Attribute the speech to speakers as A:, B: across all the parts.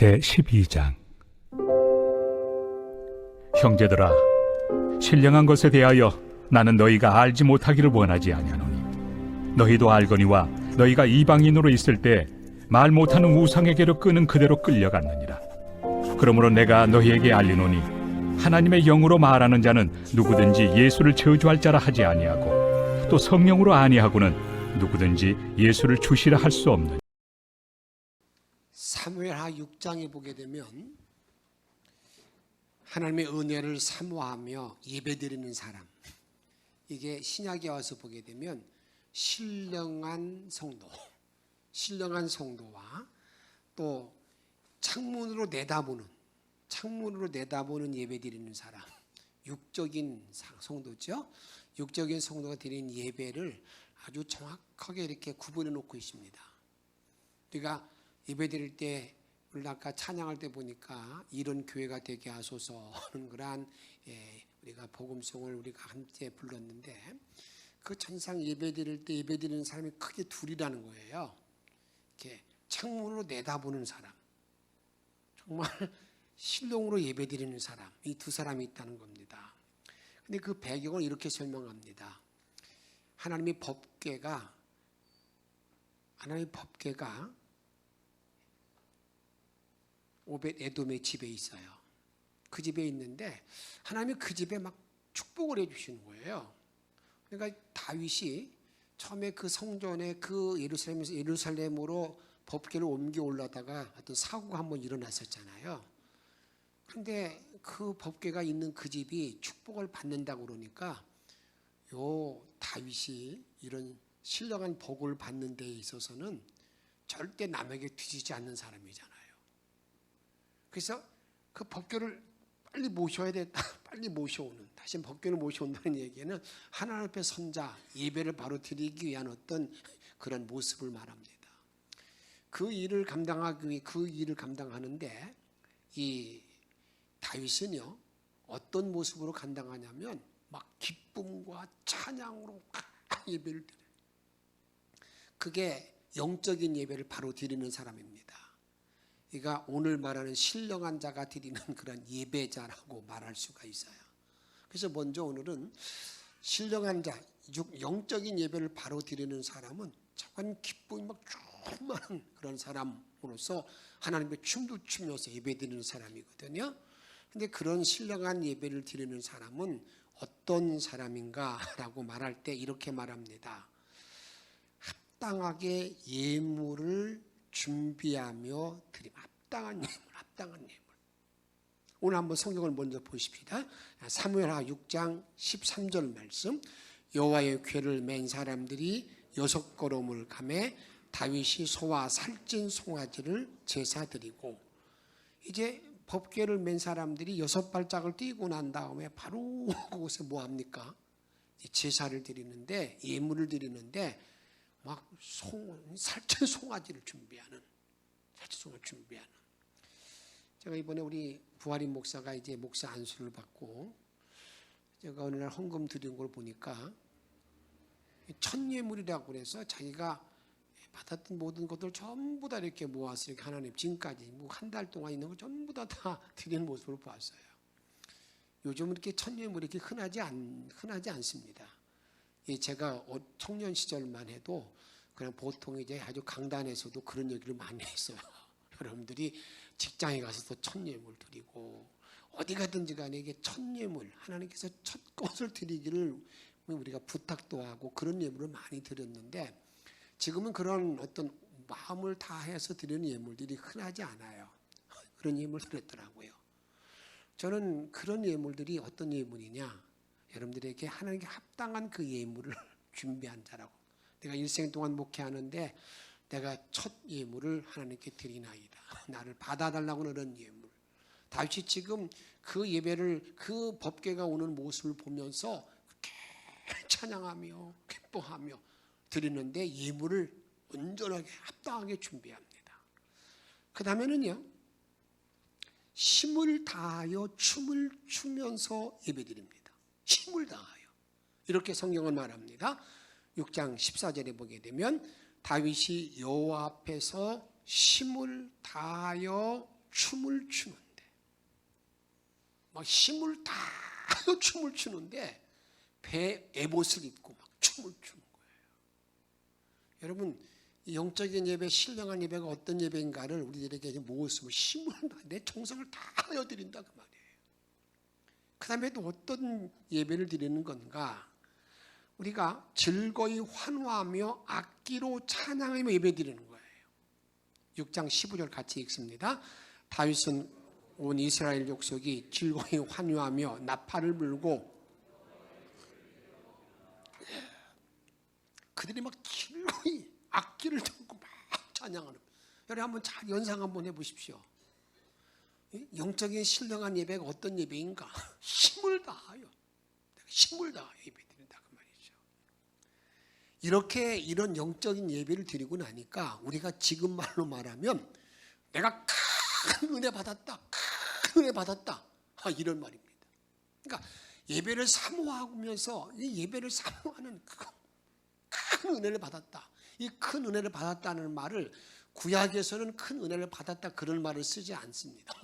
A: 제12장. 형제들아, 신령한 것에 대하여 나는 너희가 알지 못하기를 원하지 아니하노니 너희도 알거니와 너희가 이방인으로 있을 때 말 못하는 우상에게로 끄는 그대로 끌려갔느니라. 그러므로 내가 너희에게 알리노니 하나님의 영으로 말하는 자는 누구든지 예수를 저주할 자라 하지 아니하고 또 성령으로 아니하고는 누구든지 예수를 주시라 할 수 없느니라.
B: 사무엘하 6장에 보게 되면 하나님의 은혜를 사모하며 예배드리는 사람, 이게 신약에 와서 보게 되면 신령한 성도와 또 창문으로 내다보는 예배드리는 사람, 육적인 성도죠. 육적인 성도가 드리는 예배를 아주 정확하게 이렇게 구분해 놓고 있습니다. 우리가 예배 드릴 때, 우리 아까 찬양할 때 보니까 이런 교회가 되게 하소서 하는 그러한 우리가 복음송을 우리가 함께 불렀는데, 그 천상 예배 드릴 때 예배 드리는 사람이 크게 둘이라는 거예요. 이렇게 창문으로 내다보는 사람, 정말 신령으로 예배 드리는 사람, 이 두 사람이 있다는 겁니다. 근데 그 배경을 이렇게 설명합니다. 하나님의 법궤가 오벳 에돔의 집에 있어요. 그 집에 있는데 하나님이 그 집에 막 축복을 해주시는 거예요. 그러니까 다윗이 처음에 그 성전에 그 예루살렘으로 법궤를 옮겨 올라다가 어떤 사고가 한번 일어났었잖아요. 그런데 그 법궤가 있는 그 집이 축복을 받는다고 그러니까 요 다윗이 이런 신령한 복을 받는 데에 있어서는 절대 남에게 뒤지지 않는 사람이잖아요. 그래서 그 법궤를 빨리 모셔야 됐다. 빨리 모셔오는, 다시 법궤를 모셔온다는 얘기는 하나님 앞에 선자, 예배를 바로 드리기 위한 어떤 그런 모습을 말합니다. 그 일을 감당하는데 이 다윗은요, 어떤 모습으로 감당하냐면 막 기쁨과 찬양으로 예배를 드려요. 그게 영적인 예배를 바로 드리는 사람입니다. 그러니까 오늘 말하는 신령한 자가 드리는 그런 예배자라고 말할 수가 있어요. 그래서 먼저 오늘은 신령한 자, 영적인 예배를 바로 드리는 사람은 차관 기쁨이 막 충만한 그런 사람으로서 하나님의 춤도 추면서 예배 드리는 사람이거든요. 근데 그런 신령한 예배를 드리는 사람은 어떤 사람인가라고 말할 때 이렇게 말합니다. 합당하게 예물을 준비하며 드림. 합당한 예물. 오늘 한번 성경을 먼저 보십시다. 사무엘하 6장 13절 말씀. 여호와의 궤를 맨 사람들이 6걸음을 가매 다윗이 소와 살찐 송아지를 제사 드리고, 이제 법궤를 맨 사람들이 6발짝을 뛰고 난 다음에 바로 그곳에 뭐 합니까? 제사를 드리는데, 예물을 드리는데 막 살찐 송아지를 준비하는. 제가 이번에 우리 부활인 목사가 이제 목사 안수를 받고 제가 어느 날 헌금 드린 걸 보니까 천예물이라고 그래서 자기가 받았던 모든 것들 전부 다 이렇게 모아서 이렇게 하나님 지금까지 뭐 한 달 동안 있는 거 전부 다 드리는 모습을 봤어요. 요즘은 이렇게 천예물이 이렇게 흔하지 않습니다. 제가 청년 시절만 해도 그냥 보통 이제 아주 강단에서도 그런 얘기를 많이 했어요. 여러분들이 직장에 가서도 천예물 드리고 어디 가든지 간에 이게 천예물, 하나님께서 첫 것을 드리기를 우리가 부탁도 하고 그런 예물을 많이 드렸는데, 지금은 그런 어떤 마음을 다해서 드리는 예물들이 흔하지 않아요. 그런 예물 드렸더라고요. 저는 그런 예물들이 어떤 예물이냐, 여러분들에게 하나님께 합당한 그 예물을 준비한 자라고. 내가 일생 동안 목회하는데 내가 첫 예물을 하나님께 드리나이다. 나를 받아달라고 하는 예물. 다윗이 지금 그 예배를, 그 법궤가 오는 모습을 보면서 찬양하며 기뻐하며 드리는데 예물을 온전하게 합당하게 준비합니다. 그 다음에는요, 힘을 다하여 춤을 추면서 예배드립니다. 힘을 다하여. 이렇게 성경은 말합니다. 6장 14절에 보게 되면 다윗이 여호와 앞에서 힘을 다하여 춤을 추는데 막 힘을 다 춤을 추는데 배에 에봇을 입고 막 춤을 추는 거예요. 여러분, 이 영적인 예배, 신령한 예배가 어떤 예배인가를 우리들에게 모습을 힘을 내 정성을 다 하여드린다 그 말이에요. 그 다음에 또 어떤 예배를 드리는 건가? 우리가 즐거이 환호하며 악기로 찬양하며 예배 드리는 거예요. 6장 15절 같이 읽습니다. 다윗은 온 이스라엘 족속이 즐거이 환호하며 나팔을 불고 그들이 막 즐거이 악기를 들고 막 찬양하는. 여러분 한번 잘 연상 한번 해보십시오. 영적인 신령한 예배가 어떤 예배인가? 힘을 다하여 예배 드린다 그 말이죠. 이렇게 이런 영적인 예배를 드리고 나니까 우리가 지금 말로 말하면 내가 큰 은혜 받았다, 큰 은혜 받았다, 이런 말입니다. 그러니까 예배를 사모하면서 이 예배를 사모하는 큰 은혜를 받았다. 이 큰 은혜를 받았다는 말을 구약에서는 큰 은혜를 받았다 그런 말을 쓰지 않습니다.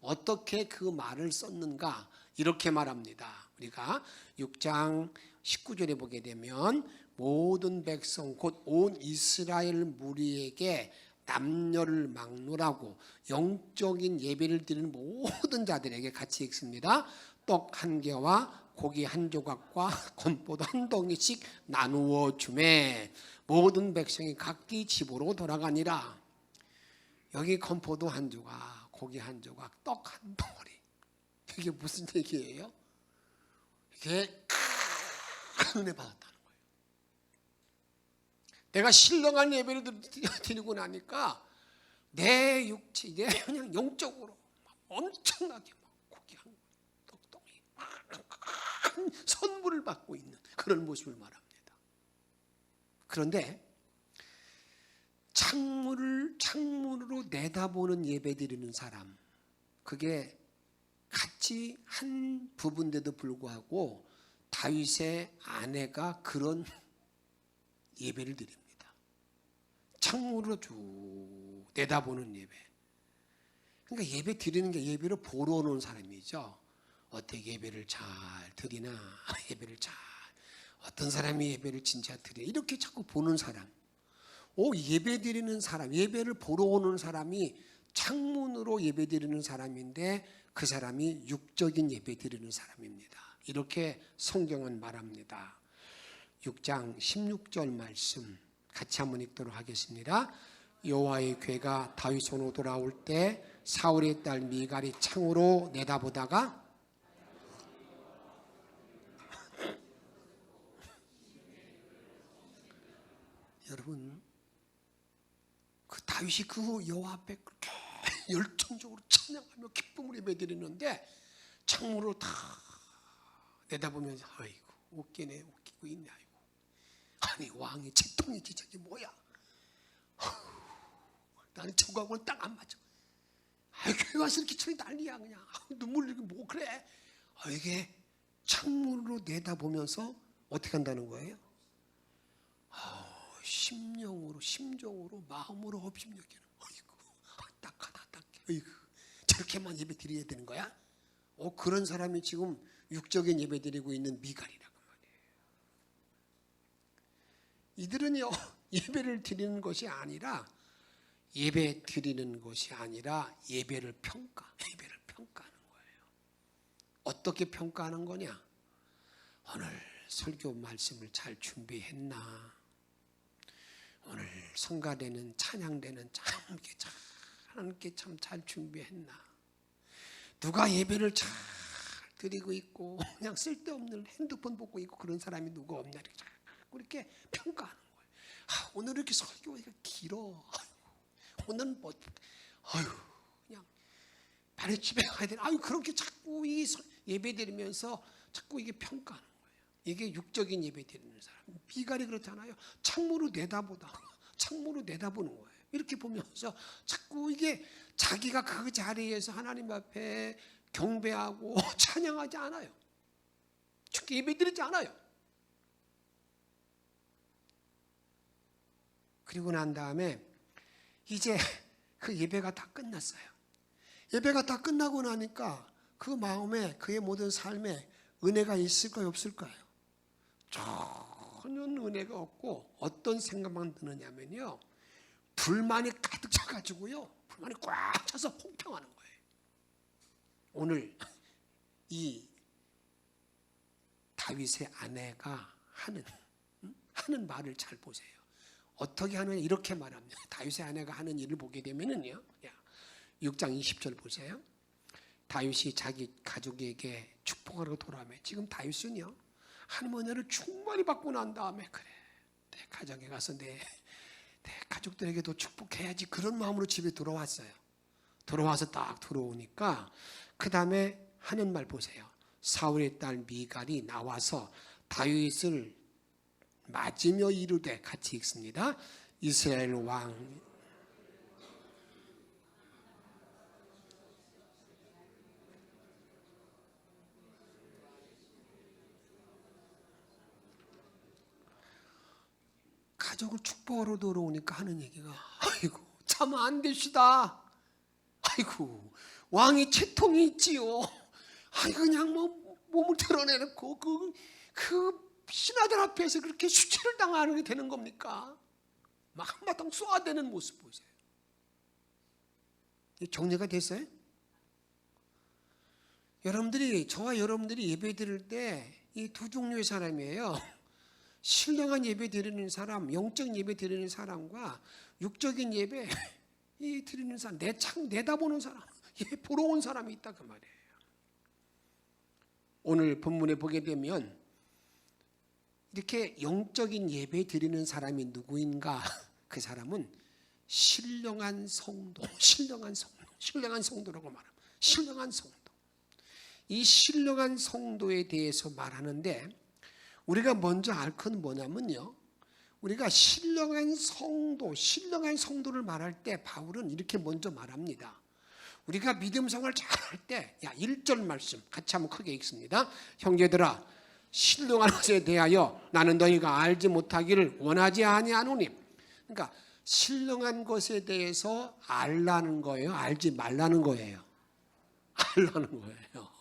B: 어떻게 그 말을 썼는가 이렇게 말합니다. 우리가 6장 19절에 보게 되면 모든 백성 곧 온 이스라엘 무리에게 남녀를 막론하고 영적인 예배를 드리는 모든 자들에게 같이 읽습니다. 떡 한 개와 고기 한 조각과 건포도 한 덩이씩 나누어 주매 모든 백성이 각기 집으로 돌아가니라. 여기 건포도 한 조각, 고기 한 조각, 떡 한 덩어리. 이게 무슨 얘기예요? 이게 큰 은혜 받았다는 거예요. 내가 신령한 예배를 드리고 나니까 내 육체, 내 그냥 영적으로 엄청나게 고기 한 떡덩이 큰 선물을 받고 있는 그런 모습을 말합니다. 그런데 창문으로 내다보는 예배 드리는 사람, 그게 같이 한 부분인데도 불구하고 다윗의 아내가 그런 예배를 드립니다. 창문으로 쭉 내다보는 예배. 그러니까 예배 드리는 게 예배를 보러 오는 사람이죠. 어떻게 예배를 잘 드리나, 예배를 잘 어떤 사람이 예배를 진짜 드려 이렇게 자꾸 보는 사람. 예배 드리는 사람, 예배를 보러 오는 사람이 창문으로 예배 드리는 사람인데 그 사람이 육적인 예배 드리는 사람입니다. 이렇게 성경은 말합니다. 6장 16절 말씀 같이 한번 읽도록 하겠습니다. 여호와의 궤가 다윗 손으로 돌아올 때 사울의 딸 미갈이 창으로 내다보다가 여러분, 그 다윗이 그 여호와 앞에 그렇게 열정적으로 찬양하며 기쁨을 예배드리는데 창문으로 다 내다보면서 아이고 웃기네, 웃기고 있네. 아니 왕의 채통이지 저게 뭐야? 나는 저거하고는 딱 안 맞아. 교회 와서 이렇게 저리 난리야 그냥. 눈물 흘리고 뭐 그래? 이게 창문으로 내다보면서 어떻게 한다는 거예요? 심정으로 마음으로 업심여기는. 딱하다 딱해. 저렇게만 예배 드려야 되는 거야? 그런 사람이 지금 육적인 예배 드리고 있는 미갈이라고 말이에요. 이들은요 예배를 드리는 것이 아니라 예배를 평가하는 거예요. 어떻게 평가하는 거냐? 오늘 설교 말씀을 잘 준비했나? 오늘 성가대는 찬양대는 하나님께 참 잘 준비했나? 누가 예배를 잘 드리고 있고 그냥 쓸데없는 핸드폰 보고 있고 그런 사람이 누가 없냐 이렇게 평가하는 거예요. 오늘 이렇게 설교가 길어. 오늘 그냥 빨리 집에 가야 되나? 그렇게 자꾸 이 예배 드리면서 자꾸 이게 평가하는 거예요. 이게 육적인 예배 드리는 사람. 미갈이 그렇잖아요. 창문으로 내다보는 거예요. 이렇게 보면서 자꾸 이게 자기가 그 자리에서 하나님 앞에 경배하고 찬양하지 않아요. 쉽게 예배 드리지 않아요. 그리고 난 다음에 이제 그 예배가 다 끝났어요. 예배가 다 끝나고 나니까 그 마음에 그의 모든 삶에 은혜가 있을까요, 없을까요? 전혀 은혜가 없고 어떤 생각만 드느냐면요, 불만이 가득 차가지고요, 불만이 꽉 차서 폭평하는 거예요. 오늘 이 다윗의 아내가 하는 말을 잘 보세요. 어떻게 하느냐, 이렇게 말합니다. 다윗의 아내가 하는 일을 보게 되면은요, 6장 20절 보세요. 다윗이 자기 가족에게 축복하러 돌아오면, 지금 다윗은요, 하나님 은혜를 충만히 받고 난 다음에, 그래, 내 가정에 가서 내 가족들에게도 축복해야지, 그런 마음으로 집에 들어왔어요. 들어와서 딱 들어오니까 그 다음에 하는 말 보세요. 사울의 딸 미갈이 나와서 다윗을 맞으며 이르되, 같이 읽습니다. 이스라엘 왕 가족을 축복하러 들어오니까 하는 얘기가, 아이고 참 안 되시다. 아이고 왕이 채통이 있지요. 아이 그냥 뭐 몸을 드러내놓고 그 신하들 앞에서 그렇게 수치를 당하게 되는 겁니까? 막 한바탕 쏘아대는 모습 보세요. 정리가 됐어요? 저와 여러분들이 예배 드릴 때 이 두 종류의 사람이에요. 신령한 예배 드리는 사람, 영적 예배 드리는 사람과 육적인 예배 드리는 사람, 내다보는 사람, 보러 온 사람이 있다, 그 말이에요. 오늘 본문에 보게 되면 이렇게 영적인 예배 드리는 사람이 누구인가? 그 사람은 신령한 성도, 신령한 성도라고 말합니다. 신령한 성도. 이 신령한 성도에 대해서 말하는데, 우리가 먼저 알 건 뭐냐면요, 우리가 신령한 성도를 말할 때 바울은 이렇게 먼저 말합니다. 우리가 믿음 생활 잘할 때, 1절 말씀 같이 한번 크게 읽습니다. 형제들아, 신령한 것에 대하여 나는 너희가 알지 못하기를 원하지 아니하노니. 그러니까 신령한 것에 대해서 알라는 거예요, 알지 말라는 거예요? 알라는 거예요.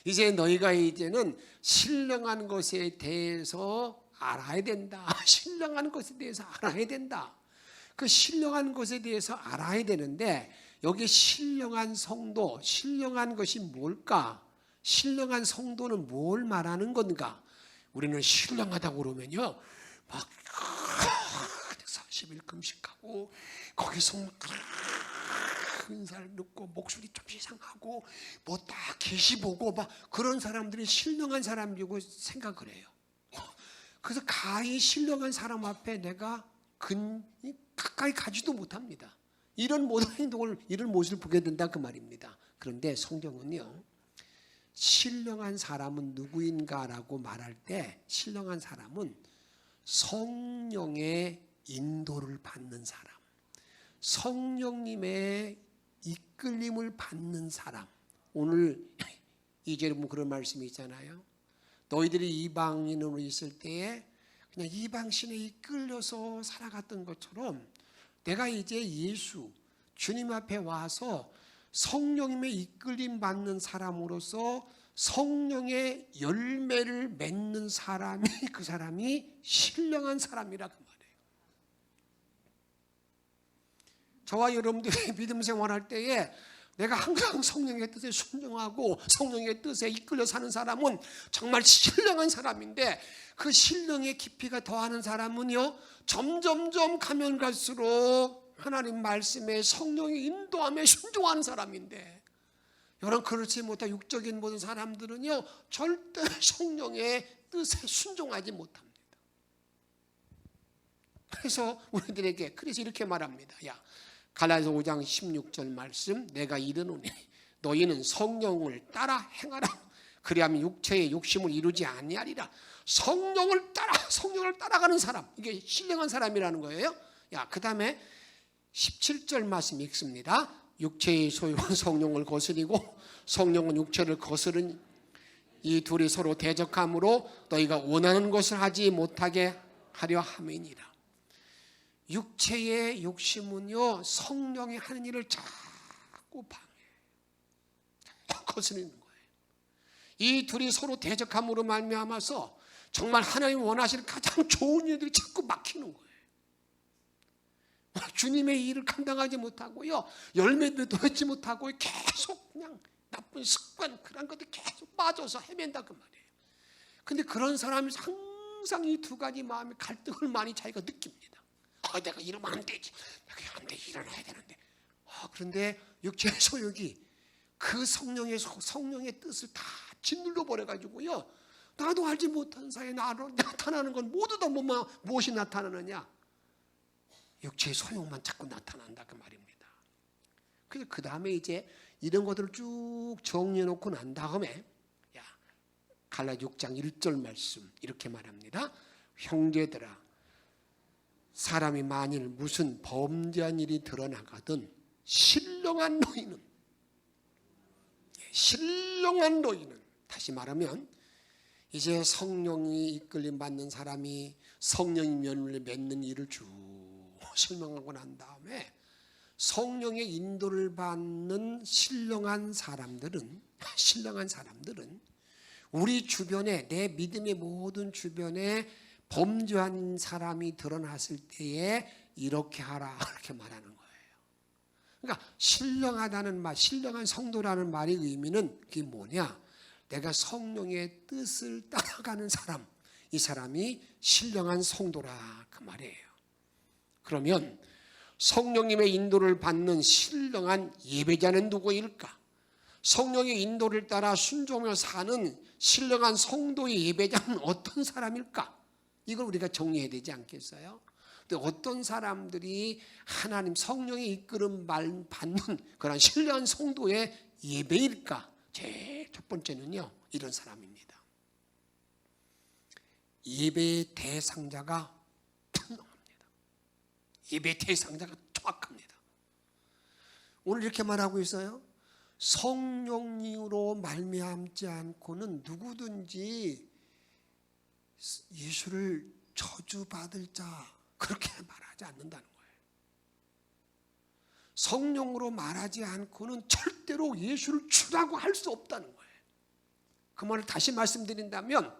B: 이제 너희가 이제는 신령한 것에 대해서 알아야 된다. 신령한 것에 대해서 알아야 된다. 그 신령한 것에 대해서 알아야 되는데, 여기 신령한 성도, 신령한 것이 뭘까? 신령한 성도는 뭘 말하는 건가? 우리는 신령하다고 그러면요, 막 40일 금식하고 거기서 은사를 넣고 목소리 좀 이상하고 뭐 딱 계시 보고 막 그런 사람들이 신령한 사람이고 생각을 해요. 그래서 가히 신령한 사람 앞에 내가 가까이 가지도 못합니다. 이런 모든 행동을, 이런 모습을 보게 된다, 그 말입니다. 그런데 성경은요, 신령한 사람은 누구인가라고 말할 때, 신령한 사람은 성령의 인도를 받는 사람, 성령님의 이끌림을 받는 사람. 오늘 2절에 보면 그런 말씀이 있잖아요. 너희들이 이방인으로 있을 때에 그냥 이방신에 이끌려서 살아갔던 것처럼, 내가 이제 주님 앞에 와서 성령님의 이끌림 받는 사람으로서 성령의 열매를 맺는 사람이, 그 사람이 신령한 사람이라, 그 말이에요. 저와 여러분들이 믿음 생활할 때에 내가 항상 성령의 뜻에 순종하고 성령의 뜻에 이끌려 사는 사람은 정말 신령한 사람인데, 그 신령의 깊이가 더하는 사람은요, 점점점 가면 갈수록 하나님 말씀에 성령의 인도함에 순종하는 사람인데, 여러분 그렇지 못한 육적인 모든 사람들은요, 절대 성령의 뜻에 순종하지 못합니다. 그래서 우리들에게 그래서 이렇게 말합니다. 갈라디아서 5장 16절 말씀, 내가 이르노니 너희는 성령을 따라 행하라. 그리하면 육체의 욕심을 이루지 아니하리라. 성령을 따라가는 사람, 이게 신령한 사람이라는 거예요. 그 다음에 17절 말씀 읽습니다. 육체의 소유는 성령을 거스리고 성령은 육체를 거스르니 이 둘이 서로 대적함으로 너희가 원하는 것을 하지 못하게 하려 함이니라. 육체의 욕심은요, 성령이 하는 일을 자꾸 방해해요. 거스르는 거예요. 이 둘이 서로 대적함으로 말미암아서 정말 하나님 원하시는 가장 좋은 일들이 자꾸 막히는 거예요. 주님의 일을 감당하지 못하고요, 열매도 맺지 못하고 계속 그냥 나쁜 습관, 그런 것들 계속 빠져서 헤맨다 그 말이에요. 근데 그런 사람이 항상 이 두 가지 마음의 갈등을 많이 자기가 느낍니다. 내가 이러면 안 되지, 내가 안 돼, 일어나야 되는데. 그런데 육체의 소욕이 그 성령의 뜻을 다 짓눌러 버려가지고요, 나도 알지 못한 사이에 나로 나타나는 건 모두 다 무엇이 나타나느냐? 육체의 소욕만 자꾸 나타난다 그 말입니다. 그래서 그 다음에 이제 이런 것들을 쭉 정리해 놓고 난 다음에 갈라디아 6장 1절 말씀 이렇게 말합니다. 형제들아, 사람이 만일 무슨 범죄한 일이 드러나거든 신령한 너희는 다시 말하면 이제 성령이 이끌림 받는 사람이 성령이 면을 맺는 일을 쭉 설명하고 난 다음에 성령의 인도를 받는 신령한 사람들은 우리 주변에, 내 믿음의 모든 주변에 범죄한 사람이 드러났을 때에 이렇게 하라, 이렇게 말하는 거예요. 그러니까 신령하다는 말, 신령한 성도라는 말의 의미는 그게 뭐냐? 내가 성령의 뜻을 따라가는 사람, 이 사람이 신령한 성도라 그 말이에요. 그러면 성령님의 인도를 받는 신령한 예배자는 누구일까? 성령의 인도를 따라 순종하며 사는 신령한 성도의 예배자는 어떤 사람일까? 이걸 우리가 정리해야 되지 않겠어요? 근데 어떤 사람들이 하나님 성령의 이끌음 받는 그런 신령한 성도의 예배일까? 제일 첫 번째는요, 이런 사람입니다. 예배의 대상자가 분명합니다. 예배의 대상자가 정확합니다. 오늘 이렇게 말하고 있어요. 성령으로 말미암지 않고는 누구든지 예수를 저주받을 자, 그렇게 말하지 않는다는 거예요. 성령으로 말하지 않고는 절대로 예수를 주라고 할 수 없다는 거예요. 그 말을 다시 말씀드린다면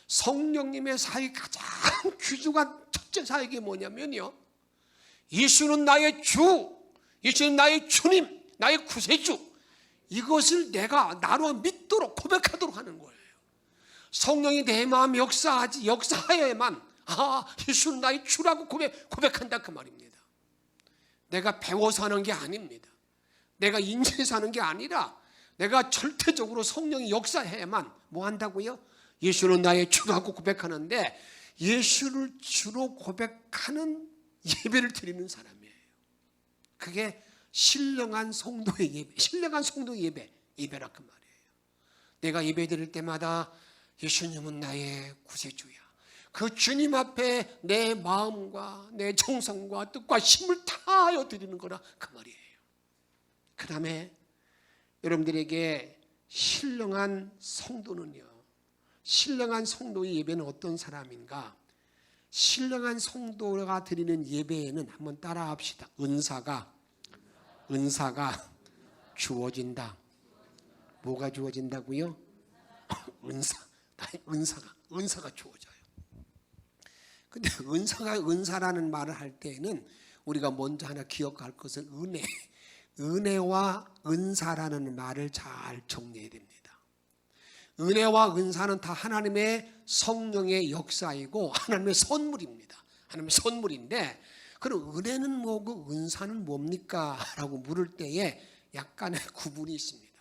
B: 성령님의 사역이 가장 귀중한 첫째 사역이 뭐냐면요, 예수는 나의 주, 예수는 나의 주님, 나의 구세주, 이것을 내가 나로 믿도록 고백하도록 하는 거예요. 성령이 내 마음에 역사하여야만 예수는 나의 주라고 고백한다 그 말입니다. 내가 배워서 하는 게 아닙니다. 내가 인지해서 하는 게 아니라 내가 절대적으로 성령이 역사해야만 뭐 한다고요? 예수는 나의 주라고 고백하는데, 예수를 주로 고백하는 예배를 드리는 사람이에요. 그게 신령한 성도의 예배, 신령한 성도의 예배라 그 말이에요. 내가 예배 드릴 때마다 예수님은 나의 구세주야, 그 주님 앞에 내 마음과 내 정성과 뜻과 힘을 다하여 드리는 거라 그 말이에요. 그 다음에 여러분들에게 신령한 성도는요, 신령한 성도의 예배는 어떤 사람인가? 신령한 성도가 드리는 예배에는 한번 따라 합시다. 은사가 주어진다. 뭐가 주어진다고요? 은사가 주어져요. 근데 은사라는 말을 할 때에는 우리가 먼저 하나 기억할 것은 은혜와 은사라는 말을 잘 정리해야 됩니다. 은혜와 은사는 다 하나님의 성령의 역사이고 하나님의 선물입니다. 하나님의 선물인데, 그럼 은혜는 뭐고 은사는 뭡니까? 라고 물을 때에 약간의 구분이 있습니다.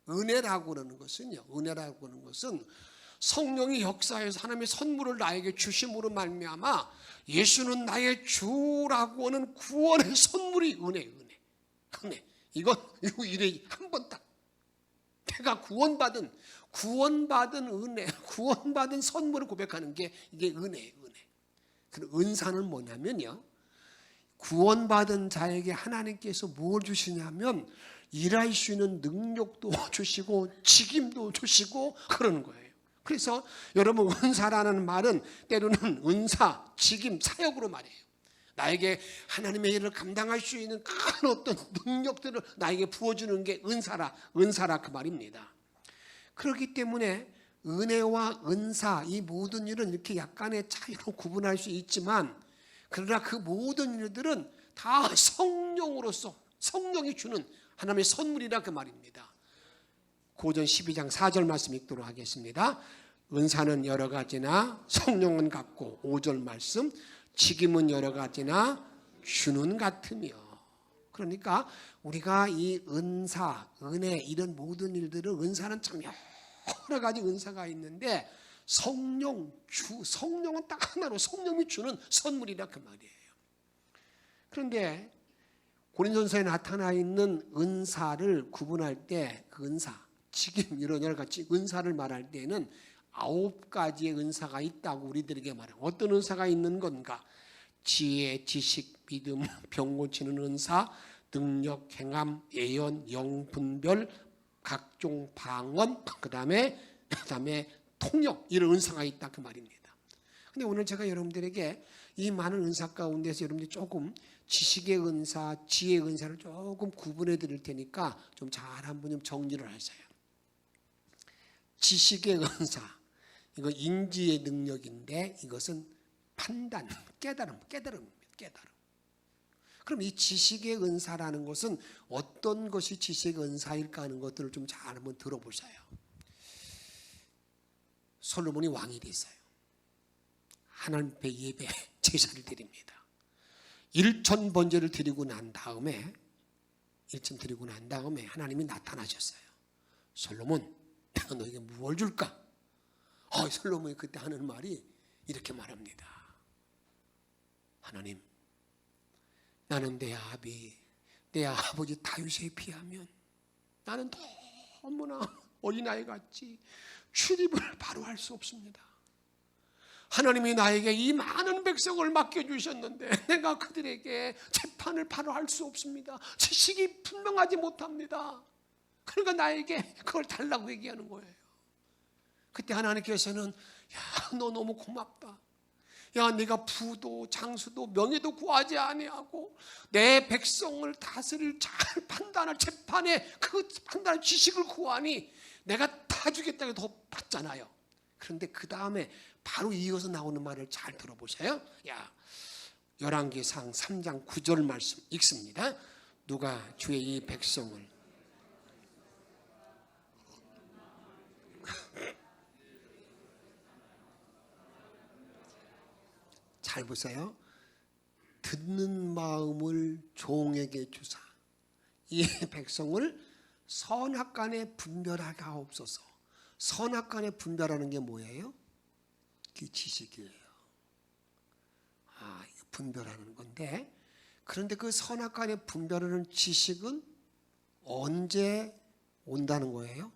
B: 은혜라고 하는 것은요, 은혜라고 하는 것은 성령의 역사에서 하나님의 선물을 나에게 주심으로 말미암아 예수는 나의 주라고 하는 구원의 선물이 은혜. 이건 일에 한 번 딱 내가 구원받은 은혜, 구원받은 선물을 고백하는 게 이게 은혜예요. 그럼 은사는 뭐냐면요, 구원받은 자에게 하나님께서 뭘 주시냐면 일할 수 있는 능력도 주시고 직임도 주시고 그러는 거예요. 그래서 여러분, 은사라는 말은 때로는 은사, 직임, 사역으로 말해요. 나에게 하나님의 일을 감당할 수 있는 큰 어떤 능력들을 나에게 부어주는 게 은사라 그 말입니다. 그렇기 때문에 은혜와 은사 이 모든 일은 이렇게 약간의 차이로 구분할 수 있지만, 그러나 그 모든 일들은 다 성령으로서 성령이 주는 하나님의 선물이라 그 말입니다. 고전 12장 4절 말씀 읽도록 하겠습니다. 은사는 여러 가지나 성령은 같고, 5절 말씀, 직임은 여러 가지나 주는 같으며. 그러니까 우리가 이 은사, 은혜 이런 모든 일들을, 은사는 참 여러 가지 은사가 있는데 성령은 딱 하나로 성령이 주는 선물이라 그 말이에요. 그런데 고린도전서에 나타나 있는 은사를 구분할 때 그 은사, 직임 이런 여러 가지 은사를 말할 때는 9가지의 은사가 있다고 우리들에게 말해요. 어떤 은사가 있는 건가? 지혜, 지식, 믿음, 병 고치는 은사, 능력, 행함, 예언, 영분별, 각종 방언, 그다음에 통역 이런 은사가 있다 그 말입니다. 근데 오늘 제가 여러분들에게 이 많은 은사 가운데서 여러분들이 조금 지식의 은사, 지혜의 은사를 조금 구분해 드릴 테니까 좀 잘 한번 좀 정리를 하세요. 지식의 은사, 이건 인지의 능력인데 이것은 판단, 깨달음입니다. 그럼 이 지식의 은사라는 것은 어떤 것이 지식의 은사일까 하는 것들을 좀 잘 한번 들어보세요. 솔로몬이 왕이 됐어요. 하나님 앞에 예배, 제사를 드립니다. 1천 번제를 드리고 난 다음에 하나님이 나타나셨어요. 솔로몬, 내가 너에게 무엇을 줄까? 솔로몬이 그때 하는 말이 이렇게 말합니다. 하나님, 나는 내 아버지 다윗에 비하면 나는 너무나 어린아이 같이 출입을 바로 할 수 없습니다. 하나님이 나에게 이 많은 백성을 맡겨주셨는데 내가 그들에게 재판을 바로 할 수 없습니다. 지식이 분명하지 못합니다. 그러니까 나에게 그걸 달라고 얘기하는 거예요. 그때 하나님께서는 야, 너 너무 고맙다. 야, 네가 부도 장수도 명예도 구하지 아니하고 내 백성을 다스릴 잘 판단할 재판에 그 판단할 지식을 구하니 내가 다 주겠다고 더 받잖아요. 그런데 그 다음에 바로 이어서 나오는 말을 잘 들어보세요. 열왕기상 3장 9절 말씀 읽습니다. 누가 주의 이 백성을 잘 보세요. 듣는 마음을 종에게 주사 이 백성을 선악간에 분별하게 하옵소서. 선악간에 분별하는 게 뭐예요? 그 지식이에요. 분별하는 건데, 그런데 그 선악간에 분별하는 지식은 언제 온다는 거예요?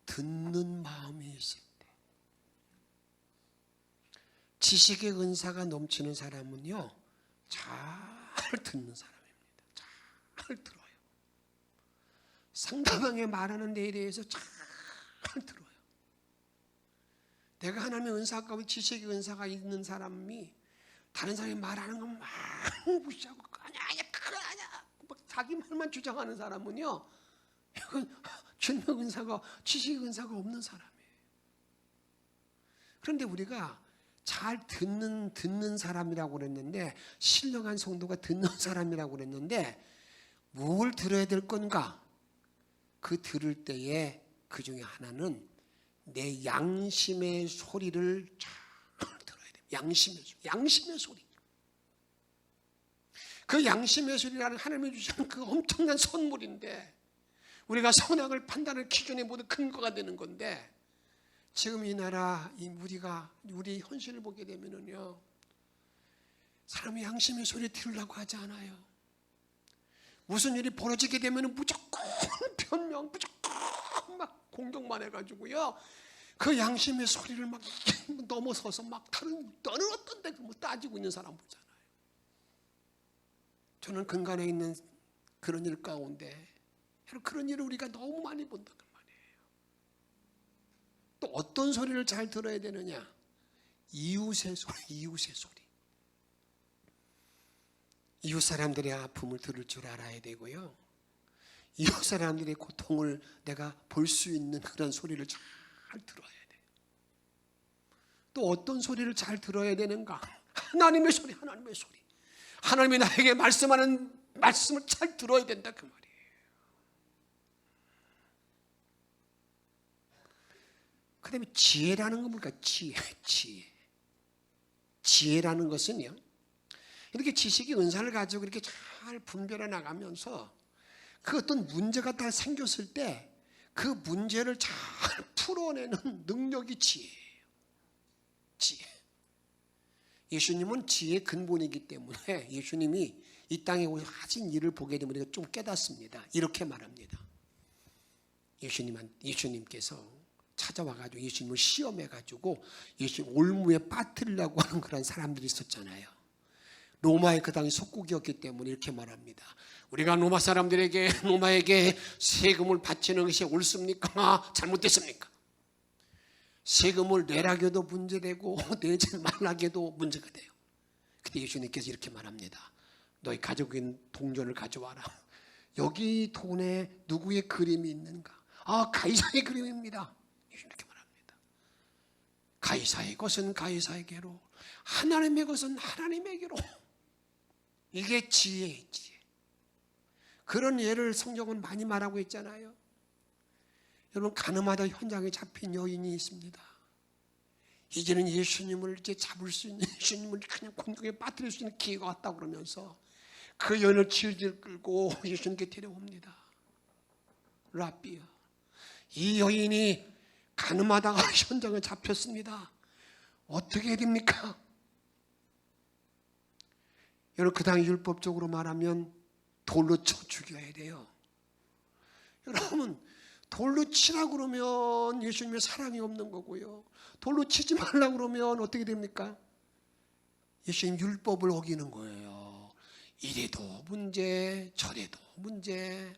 B: 듣는 마음이 있을 때. 지식의 은사가 넘치는 사람은요, 잘 듣는 사람입니다. 잘 들어요. 상대방의 말하는 데에 대해서 잘 들어요. 내가 하나님의 은사 가운데 지식의 은사가 있는 사람이 다른 사람이 말하는 건 막 무시하고 아니야 그거 아니야 막 자기 말만 주장하는 사람은요, 이건 주님의 은사가 지식의 은사가 없는 사람이에요. 그런데 우리가 잘 듣는 사람이라고 그랬는데, 신령한 성도가 듣는 사람이라고 그랬는데 뭘 들어야 될 건가? 그 들을 때에 그 중에 하나는 내 양심의 소리를 잘 들어야 돼요. 양심의 소리. 그 양심의 소리라는 하나님이 주신 그 엄청난 선물인데, 우리가 선악을 판단할 기준의 모든 근거가 되는 건데, 지금 이 나라 우리 현실을 보게 되면은요, 사람이 양심의 소리 들으려고 하지 않아요. 무슨 일이 벌어지게 되면은 무조건 변명, 무조건 막 공격만 해가지고요, 그 양심의 소리를 막 넘어서서 막 다른 어떤 데 따지고 있는 사람 보잖아요. 저는 근간에 있는 그런 일 가운데 그런 일을 우리가 너무 많이 본다 그 말이에요. 또 어떤 소리를 잘 들어야 되느냐? 이웃의 소리. 이웃 사람들의 아픔을 들을 줄 알아야 되고요. 이웃 사람들의 고통을 내가 볼 수 있는 그런 소리를 잘 들어야 돼요. 또 어떤 소리를 잘 들어야 되는가? 하나님의 소리, 하나님의 소리. 하나님이 나에게 말씀하는 말씀을 잘 들어야 된다 그 말이에요. 그 다음에 지혜라는 건 뭘까? 지혜라는 것은요, 이렇게 지식이 은사를 가지고 이렇게 잘 분별해 나가면서 그 어떤 문제가 다 생겼을 때 그 문제를 잘 풀어내는 능력이 지혜예요. 지혜. 예수님은 지혜의 근본이기 때문에 예수님이 이 땅에 하신 일을 보게 되면 우리가 좀 깨닫습니다. 이렇게 말합니다. 예수님께서 찾아와가지고 예수님을 시험해가지고 예수님 올무에 빠뜨리려고 하는 그런 사람들이 있었잖아요. 로마의 그 당시 속국이었기 때문에 이렇게 말합니다. 우리가 로마에게 세금을 바치는 것이 옳습니까? 잘못됐습니까? 세금을 내라고 해도 문제되고 내지 말라고 해도 문제가 돼요. 그때 예수님께서 이렇게 말합니다. 너희 가지고 있는 동전을 가져와라. 여기 돈에 누구의 그림이 있는가? 아, 가이사의 그림입니다. 예수님 이렇게 말합니다. 가이사의 것은 가이사에게로, 하나님의 것은 하나님에게로. 이게 지혜예요, 지혜. 그런 예를 성경은 많이 말하고 있잖아요. 여러분, 가늠하다 현장에 잡힌 여인이 있습니다. 이제는 예수님을 이제 잡을 수 있는, 예수님을 그냥 공중에 빠뜨릴 수 있는 기회가 왔다고 그러면서 그 여인을 질질 끌고 예수님께 데려옵니다. 라비야. 이 여인이 가늠하다가 현장에 잡혔습니다. 어떻게 해야 됩니까? 여러분, 그 당시 율법적으로 말하면 돌로 쳐 죽여야 돼요. 여러분, 돌로 치라고 그러면 예수님의 사랑이 없는 거고요. 돌로 치지 말라고 그러면 어떻게 됩니까? 예수님 율법을 어기는 거예요. 이래도 문제, 저래도 문제.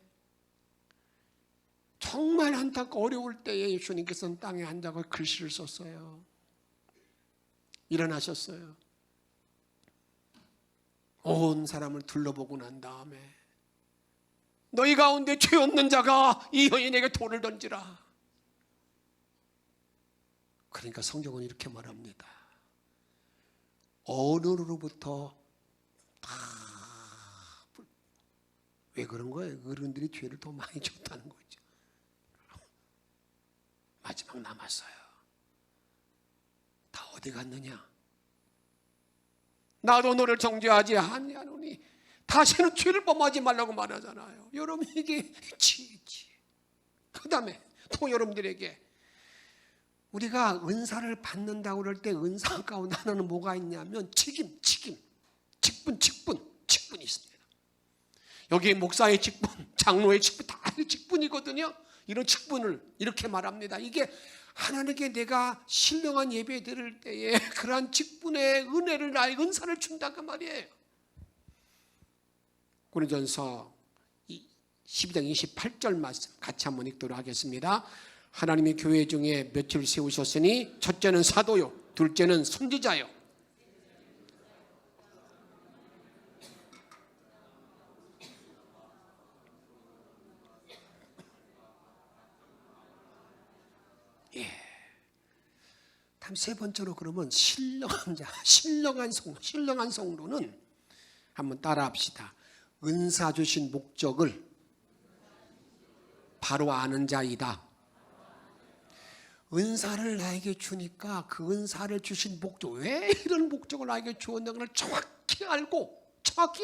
B: 정말 안타깝고 어려울 때에 예수님께서는 땅에 앉아서 글씨를 썼어요. 일어나셨어요. 온 사람을 둘러보고 난 다음에 너희 가운데 죄 없는 자가 이 여인에게 돌을 던지라. 그러니까 성경은 이렇게 말합니다. 어른으로부터 다, 왜 그런 거예요? 어른들이 죄를 더 많이 줬다는 거죠. 마지막 남았어요. 다 어디 갔느냐? 나도 너를 정죄하지 아니하노니 다시는 죄를 범하지 말라고 말하잖아요. 여러분, 이게 지혜. 그 다음에 또 여러분들에게 우리가 은사를 받는다고 그럴 때 은사 가운데 하나는 뭐가 있냐면 직분이 있습니다. 여기 목사의 직분, 장로의 직분, 다 직분이거든요. 이런 직분을 이렇게 말합니다. 이게 하나님께 내가 신령한 예배 드릴 때에 그러한 직분의 은혜를, 나의 은사를 준다 그 말이에요. 고린도전서 12장 28절 말씀 같이 한번 읽도록 하겠습니다. 하나님이 교회 중에 몇을 세우셨으니 첫째는 사도요, 둘째는 선지자요. 다음 세 번째로 그러면 신령한 자, 신령한 성도는 한번 따라합시다. 은사 주신 목적을 바로 아는 자이다. 은사를 나에게 주니까 그 은사를 주신 목적, 왜 이런 목적을 나에게 주었는가를 정확히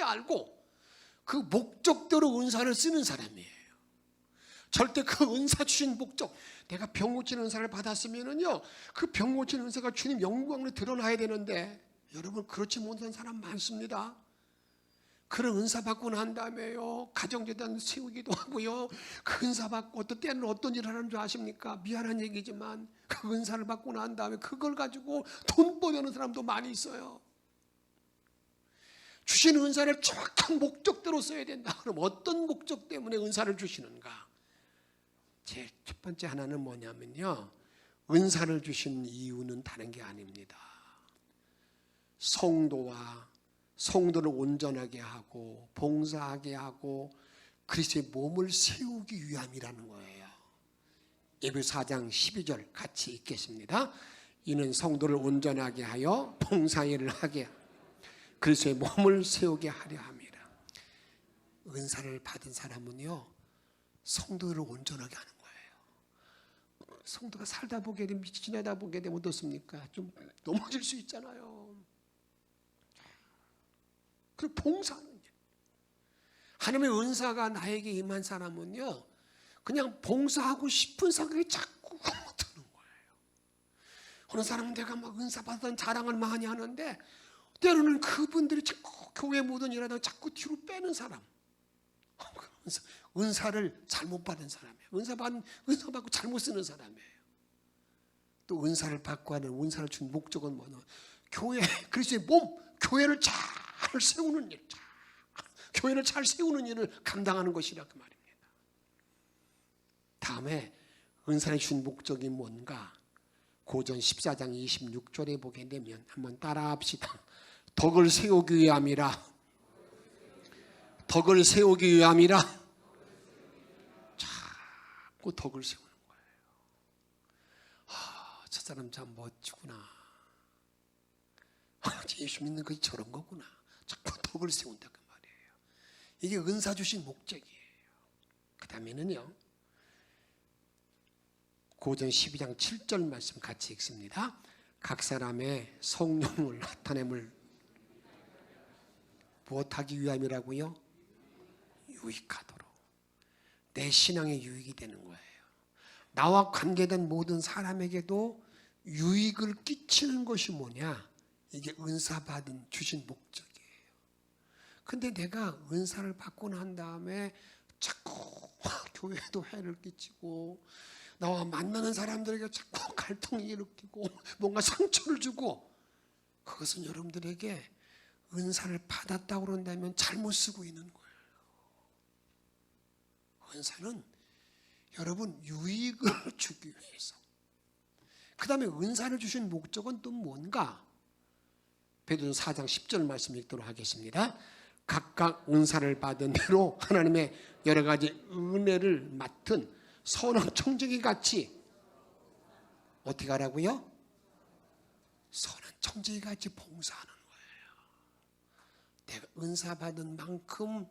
B: 알고 그 목적대로 은사를 쓰는 사람이에요. 절대 그 은사 주신 목적, 내가 병 고치는 은사를 받았으면은요, 그 병 고치는 은사가 주님 영광으로 드러나야 되는데, 여러분 그렇지 못한 사람 많습니다. 그런 은사 받고 난 다음에요, 가정재단 세우기도 하고요, 그 은사 받고 어떤 때는 어떤 일을 하는 줄 아십니까? 미안한 얘기지만 그 은사를 받고 난 다음에 그걸 가지고 돈 버는 사람도 많이 있어요. 주신 은사를 정확한 목적대로 써야 된다. 그럼 어떤 목적 때문에 은사를 주시는가? 제일 첫 번째 하나는 뭐냐면요, 은사를 주신 이유는 다른 게 아닙니다. 성도와 성도를 온전하게 하고 봉사하게 하고 그리스도의 몸을 세우기 위함이라는 거예요. 에베소 4장 12절 같이 읽겠습니다. 이는 성도를 온전하게 하여 봉사일을 하게 그리스도의 몸을 세우게 하려 함이라. 은사를 받은 사람은요, 성도를 온전하게 하는 거예요. 성도가 살다 보게 되면, 지내다 보게 되면 어떻습니까? 좀 넘어질 수 있잖아요. 그리고 봉사하는 일. 하나님의 은사가 나에게 임한 사람은요, 그냥 봉사하고 싶은 생각이 자꾸 드는 거예요. 어느 사람은 내가 막 은사 받았다는 자랑을 많이 하는데 때로는 그분들이 자꾸 교회 모든 일하다가 자꾸 뒤로 빼는 사람. 은사를 잘못 받은 사람이에요. 은사 받고 잘못 쓰는 사람이에요. 또 은사를 받고 하는, 은사를 준 목적은 뭐냐? 교회, 그리스도의 몸, 교회를 잘 세우는 일, 교회를 잘 세우는 일을 감당하는 것이라 그 말입니다. 다음에 은사를 준 목적이 뭔가? 고전 14장 26절에 보게 되면 한번 따라합시다. 덕을 세우기 위함이라. 덕을 세우기 위함이라. 자꾸 덕을 세우는 거예요. 저 사람 참 멋지구나. 예수 믿는 것이 저런 거구나. 자꾸 덕을 세운다 그 말이에요. 이게 은사 주신 목적이에요. 그 다음에는요, 고전 12장 7절 말씀 같이 읽습니다. 각 사람의 성령을 나타냄을 무엇하기 위함이라고요? 유익하도록. 내 신앙에 유익이 되는 거예요. 나와 관계된 모든 사람에게도 유익을 끼치는 것이 뭐냐? 이게 은사 받은 주신 목적이에요. 근데 내가 은사를 받고 난 다음에 자꾸 교회도 해를 끼치고 나와 만나는 사람들에게 자꾸 갈등을 일으키고 뭔가 상처를 주고, 그것은 여러분들에게 은사를 받았다고 그런다면 잘못 쓰고 있는 거예요. 은사는 여러분 유익을 주기 위해서. 그 다음에 은사를 주신 목적은 또 뭔가? 베드로전서 4장 10절 말씀 읽도록 하겠습니다. 각각 은사를 받은 대로 하나님의 여러 가지 은혜를 맡은 선한 청지기 같이 어떻게 하라고요? 선한 청지기 같이 봉사하는 거예요. 내가 은사 받은 만큼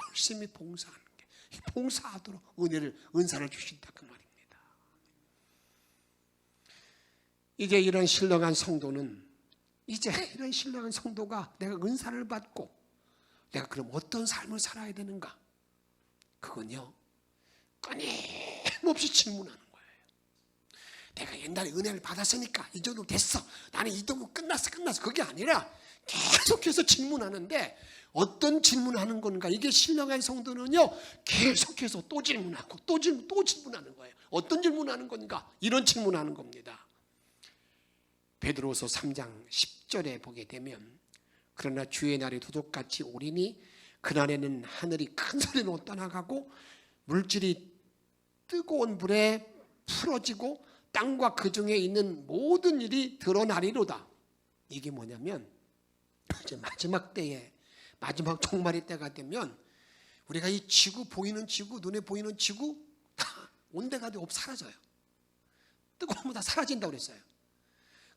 B: 열심히 봉사하는 게, 봉사하도록 은사를 주신다 그 말입니다. 이제 이런 신령한 성도가 내가 은사를 받고 내가 그럼 어떤 삶을 살아야 되는가? 그건요, 끊임없이 질문하는 거예요. 내가 옛날에 은혜를 받았으니까 이 정도 됐어, 나는 이 정도 끝났어. 그게 아니라 계속해서 질문하는데, 어떤 질문하는 건가? 이게 신령한 성도는요, 계속해서 또 질문하고 또 질문하는 거예요. 어떤 질문하는 건가? 이런 질문하는 겁니다. 베드로서 3장 10절에 보게 되면, 그러나 주의 날이 도적같이 오리니 그날에는 하늘이 큰 소리로 떠나가고 물질이 뜨거운 불에 풀어지고 땅과 그 중에 있는 모든 일이 드러나리로다. 이게 뭐냐면, 이제 마지막 때에, 마지막 종말의 때가 되면 우리가 이 지구, 보이는 지구, 눈에 보이는 지구 다 온데가도 없 사라져요. 뜨거우면 다 사라진다고 그랬어요.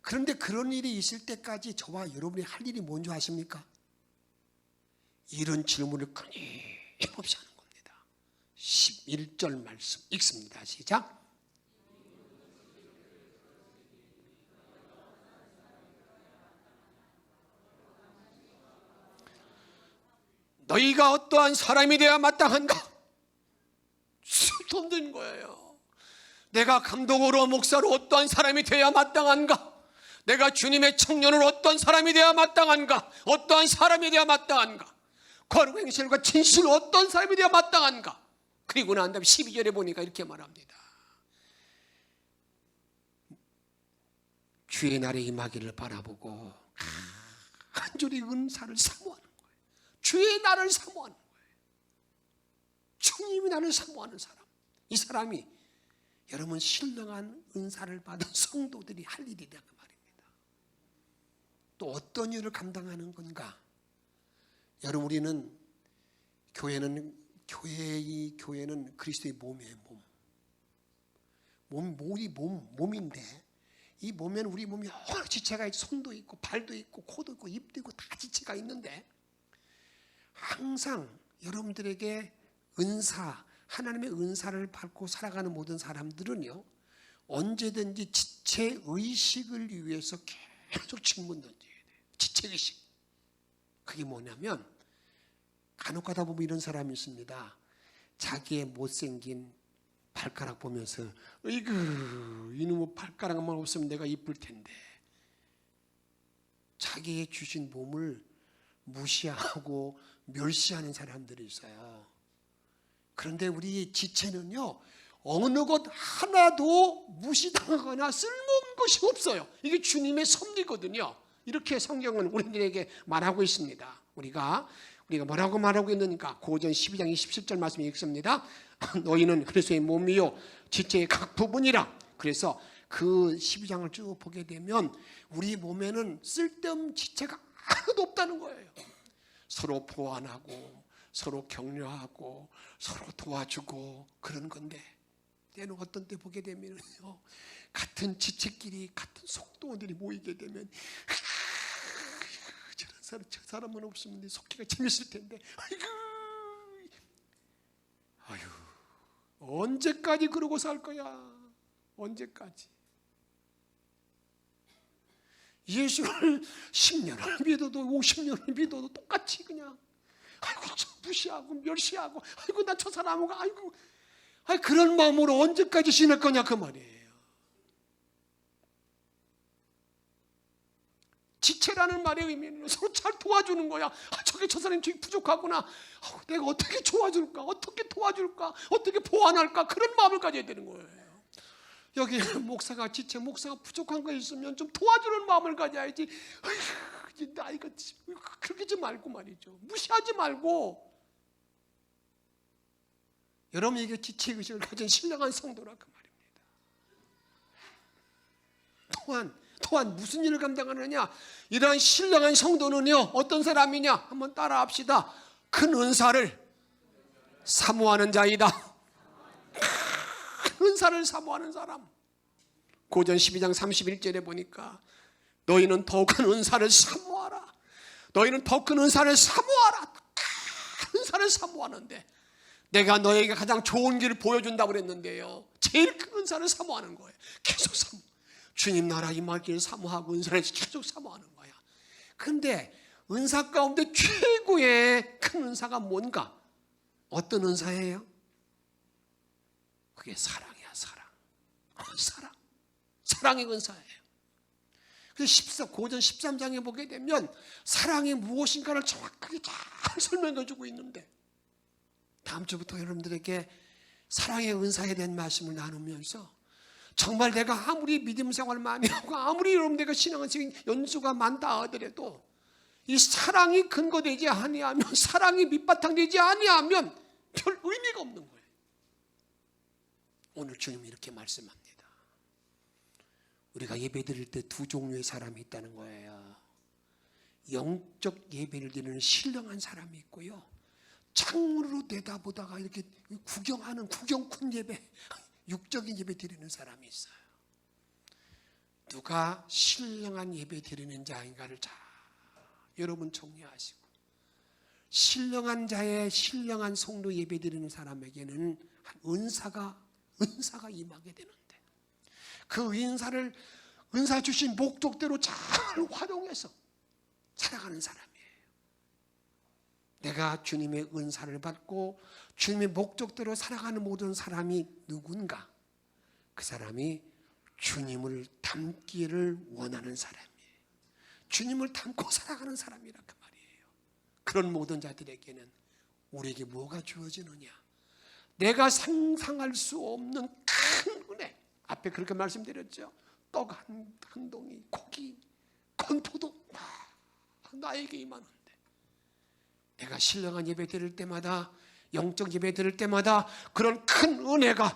B: 그런데 그런 일이 있을 때까지 저와 여러분이 할 일이 뭔지 아십니까? 이런 질문을 끊임없이 하는 겁니다. 11절 말씀 읽습니다. 시작. 너희가 어떠한 사람이 되어야 마땅한가? 쓸데없는 거예요. 내가 감독으로 목사로 어떠한 사람이 되어야 마땅한가? 내가 주님의 청년으로 어떤 사람이 되어야 마땅한가? 어떠한 사람이 되어야 마땅한가? 거룩 행실과 진실로 어떤 사람이 되어야 마땅한가? 그리고 난 다음에 12절에 보니까 이렇게 말합니다. 주의 날에 임하기를 바라보고 간절히 은사를 사모하는 거예요. 주의 날을 사모하는 거예요. 주님이 나를 사모하는 사람, 이 사람이 여러분 신령한 은사를 받은 성도들이 할 일이다 그 말입니다. 또 어떤 일을 감당하는 건가? 여러분, 우리는 교회는 그리스도의 몸이에요. 몸인데 이 몸에는 우리 몸이 여러 지체가 있고, 손도 있고 발도 있고 코도 있고 입도 있고 다 지체가 있는데, 항상 여러분들에게 하나님의 은사를 받고 살아가는 모든 사람들은요, 언제든지 지체의식을 위해서 계속 질문 던져야 돼요. 지체의식. 그게 뭐냐면, 간혹 가다 보면 이런 사람이 있습니다. 자기의 못생긴 발가락 보면서 어이구, 이놈의 발가락만 없으면 내가 이쁠 텐데, 자기의 주신 몸을 무시하고 멸시하는 사람들이 있어요. 그런데 우리 지체는요, 어느 것 하나도 무시당하거나 쓸모없는 것이 없어요. 이게 주님의 섭리거든요. 이렇게 성경은 우리들에게 말하고 있습니다. 우리가 뭐라고 말하고 있는가? 고전 12장 27절 말씀이 읽습니다. 너희는 그리스도의 몸이요 지체의 각 부분이라. 그래서 그 12장을 쭉 보게 되면 우리 몸에는 쓸데없는 지체가 하나도 없다는 거예요. 서로 보완하고 서로 격려하고 서로 도와주고 그런 건데, 때는 어떤 때 보게 되면요, 같은 지체끼리 같은 속도원들이 모이게 되면 저 사람은 없으면 속기가 재밌을 텐데, 아유, 언제까지 그러고 살 거야? 언제까지? 예수를 10년을 믿어도 50년을 믿어도 똑같이 그냥 아이고 저 무시하고 멸시하고 아이고 나 저 사람하고 아이고 그런 마음으로 언제까지 지낼 거냐 그 말이에요. 지체라는 말의 의미는 서로 잘 도와주는 거야. 저게 저 사람이 저기 부족하구나. 내가 어떻게 도와줄까? 어떻게 도와줄까? 어떻게 보완할까? 그런 마음을 가져야 되는 거예요. 여기 목사가 부족한 거 있으면 좀 도와주는 마음을 가져야지. 나 이거 그렇게 하지 말고 말이죠. 무시하지 말고. 여러분에게 지체의식을 가진 신령한 성도라 그 말입니다. 또한 무슨 일을 감당하느냐? 이러한 신령한 성도는요, 어떤 사람이냐? 한번 따라합시다. 큰 은사를 사모하는 자이다. 큰 은사를 사모하는 사람. 고전 12장 31절에 보니까 너희는 더 큰 은사를 사모하라. 너희는 더 큰 은사를 사모하라. 큰 은사를 사모하는데, 내가 너에게 가장 좋은 길을 보여준다고 그랬는데요, 제일 큰 은사를 사모하는 거예요. 계속 사모. 주님 나라 임하기를 사모하고 은사를 계속 사모하는 거야. 근데 은사 가운데 최고의 큰 은사가 뭔가? 어떤 은사예요? 그게 사랑이야. 사랑의 은사예요. 그래서 고전 13장에 보게 되면 사랑이 무엇인가를 정확하게 잘 설명해 주고 있는데, 다음 주부터 여러분들에게 사랑의 은사에 대한 말씀을 나누면서, 정말 내가 아무리 믿음 생활 많이 하고 아무리 여러분들과 신앙의 연수가 많다 하더라도 이 사랑이 근거되지 아니하면, 사랑이 밑바탕 되지 아니하면 별 의미가 없는 거예요. 오늘 주님이 이렇게 말씀합니다. 우리가 예배 드릴 때 두 종류의 사람이 있다는 거예요. 영적 예배를 드리는 신령한 사람이 있고요, 창문으로 내다보다가 이렇게 구경하는 구경꾼 예배, 육적인 예배 드리는 사람이 있어요. 누가 신령한 예배 드리는 자인가를 잘 여러분 정리하시고, 신령한 자의 신령한 성도 예배 드리는 사람에게는 은사가 임하게 되는데, 그 은사 주신 목적대로 잘 활용해서 살아가는 사람이에요. 내가 주님의 은사를 받고 주님의 목적대로 살아가는 모든 사람이 누군가? 그 사람이 주님을 닮기를 원하는 사람이에요. 주님을 닮고 살아가는 사람이라 그 말이에요. 그런 모든 자들에게는 우리에게 뭐가 주어지느냐? 내가 상상할 수 없는 큰 은혜. 앞에 그렇게 말씀드렸죠. 떡 한 동이, 고기, 건포도 나에게 임하는데, 내가 신령한 예배 드릴 때마다, 영적 예배 드릴 때마다 그런 큰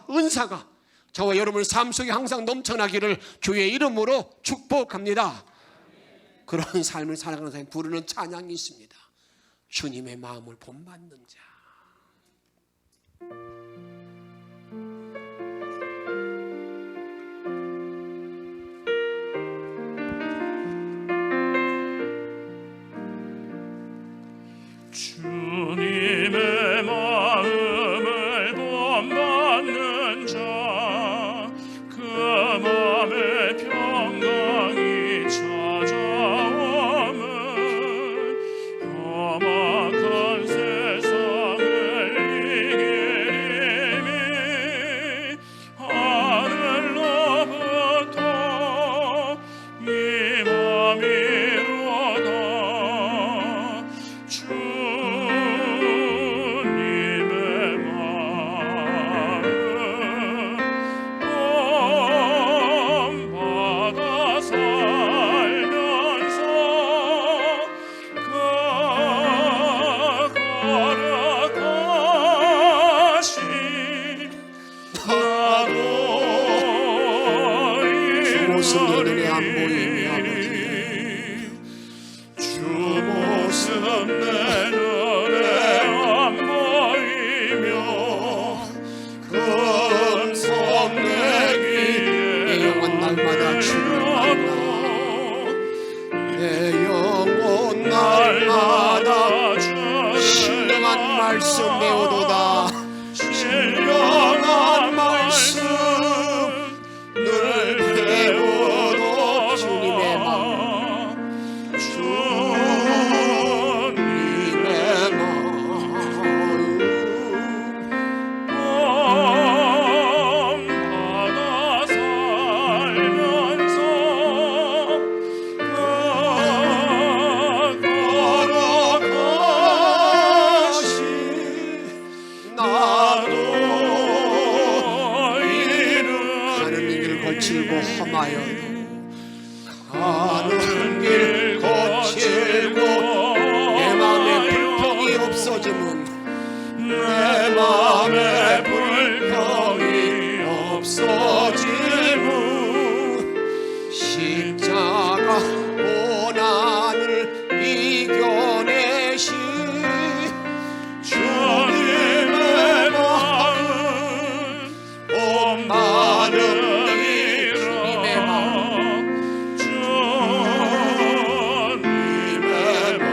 B: 은사가 저와 여러분의 삶 속에 항상 넘쳐나기를 주의 이름으로 축복합니다. 그런 삶을 살아가는 사람이 부르는 찬양이 있습니다. 주님의 마음을 본받는 자.
C: 주님의 마음을 본받는 자, 그 마음에 평강이 찾아오면 험악한 세상을 이기리니 하늘로부터 임함이로다. 주님의 마음 본받아 살면서 거룩하신 나도
B: 모습 내 눈에 안 보이니
C: 주 모습 내 눈에 안 보이며 금성 내기
B: 내 영혼 날마다 주를 만나. 내 영혼 날마다 신령한 말씀 배우도다. 신령한 말씀 늘 배우도 주님의 마음. 주님의 마음
C: 본받아 살면서
B: 거룩하신 나도 가는 길 거칠고 험하여도 가는 길 거칠고 내 마음에 불평이 없어지면 내 마음에 불평이 없어지면 십자가 고난을 이겨내신 주님의 마음 본받는 주님의 마음.
C: 주님의 마음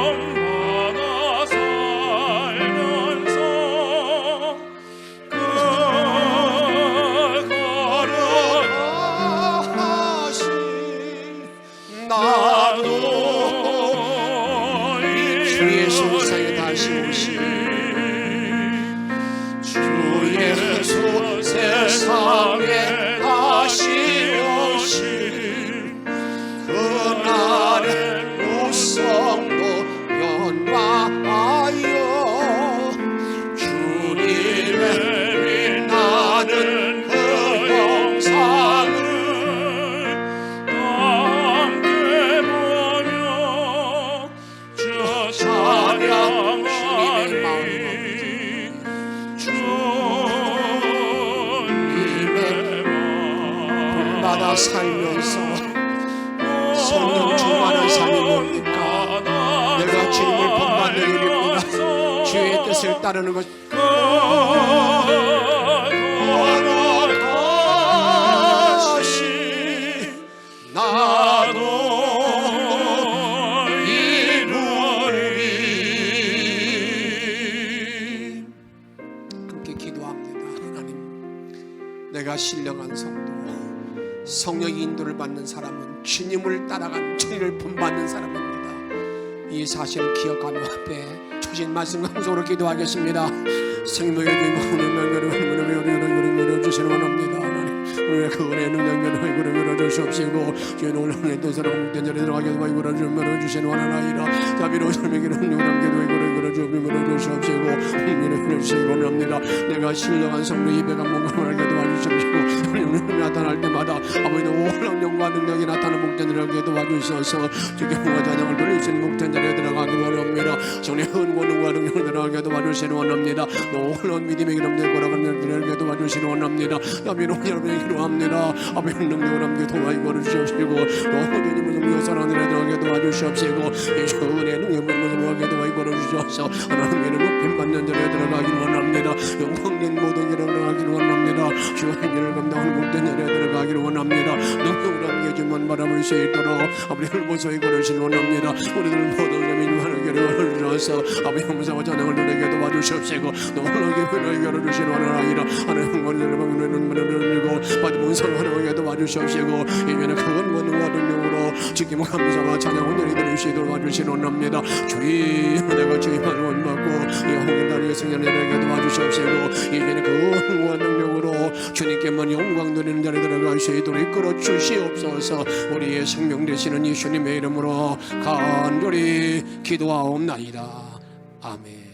C: 본받아 살면서
B: 거룩하신 나도 주 예수 세상에 다시 오신 주 예수 세상에 다시 오신 그날의 무성도 변화하여 주님의 빛나는 그 형상을
C: 함께 보며 주 찬양하리. 주님의
B: 본받아 살면서 성령 충만한 삶이 뭡니까? 내가 주님을 본받는 일입니다. 주의 뜻을 따르는 것. 거룩하신 나도 이루리. 함께 기도합니다. 하나님, 내가 신령한 성도, 성령의 인도를 받는 사람은 주님을 따라가는 주님을 본받는 사람입니다. 이 사실을 기억하며 앞에 주신 말씀 강속으로 기도하겠습니다. 생명의 주님을 주시는 원합니다. 우리의 그 은혜의 능력을 열어주시옵시고 주의 놀라운 뜻으로 목된 자리에 들어가게 주시는 원하나이다. 자비로운 삶의 길을 능력을 주시옵시고 은혜를 주시기 원합니다. 내가 신령한 성도 예배가 뭔가를 도와주시옵시고 하나님이 나타날 때마다 아버지의 놀라운 영과 능력이 나타나는 목된 자리에 도와주셔서 주의 영과 찬양을 돌리시는 목된 자리에 들어가기 원합니다. 성령의 은과 능과 영광과 능력을 들어가게 도와주시는 원합니다. 놀라운 믿음의 기름 되고라가게 도와주시는 원합니다. 아멘. 여러분의 기도합니다. 아멘. 능력을 함께 도와주시고 주님을 섬기고 사랑하는 들어가게 도와주시옵시고 예수의 능력을 섬기게 도와주시옵소서. 하나님의 높임 받는 자리에 들어가기를 원합니다. 영광된 모든 일을 들어가기를 원합니다. 주의 행위를 감당하는 모든 일에 들어가기를 원합니다. 능력을 함께 주만 바라볼 수 있도록 아버지를 보소히 걸으시는 원합니다. 우리들 모든 점이 하는 결을 들어서 아버지 감사와 찬양을 드리게 도와주시옵시고 놀라게 은혜를 열어주시는 하나님이라 하나님 권위를 받는 은혜를 들고 받은 문서를 하나님께 도와주시옵시고 이제는 큰 권능과 능력으로 지킴 감사와 찬양을 드릴 수 있도록 도와주시는 원합니다. 주의 내가 주의만 원받고 영혼의 다리에 승리하게 도와주시옵시고 이제는 그 권능과 능력으로 주님께만 영광 드리는 자리에 들어갈 수 있도록 이끌어 주시옵소서. 우리의 생명 되시는 예수님의 이름으로 간절히 기도하옵나이다. 아멘.